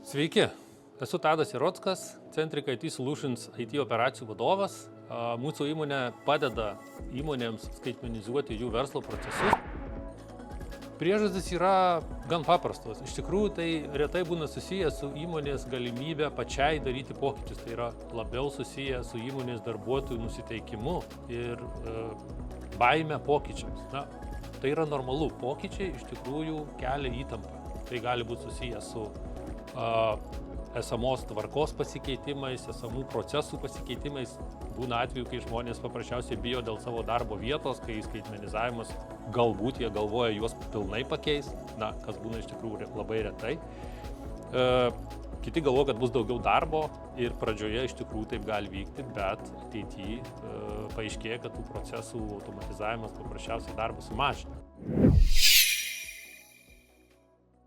Sveiki, esu Tadas Jarockas, Centric IT Solutions IT operacijų vadovas. Mūsų įmonė padeda įmonėms skaitmenizuoti jų verslo procesus. Priežastis yra gan paprastos. Iš tikrųjų, tai retai būna susijęs su įmonės galimybė pačiai daryti pokyčius. Tai yra labiau susiję su įmonės darbuotojų nusiteikimu ir baime pokyčiams. Tai yra normalu. Pokyčiai iš tikrųjų kelia įtampą. Tai gali būti susijęs su esamos tvarkos pasikeitimais, esamų procesų pasikeitimais. Būna atveju, kai žmonės paprasčiausiai bijo dėl savo darbo vietos, kai skaitmenizavimas galbūt jie galvoja juos pilnai pakeis, kas būna iš tikrųjų labai retai. Kiti galvoja, kad bus daugiau darbo ir pradžioje iš tikrųjų taip gali vykti, bet ateityje paaiškėja, kad tų procesų automatizavimas paprasčiausiai darbą sumažina.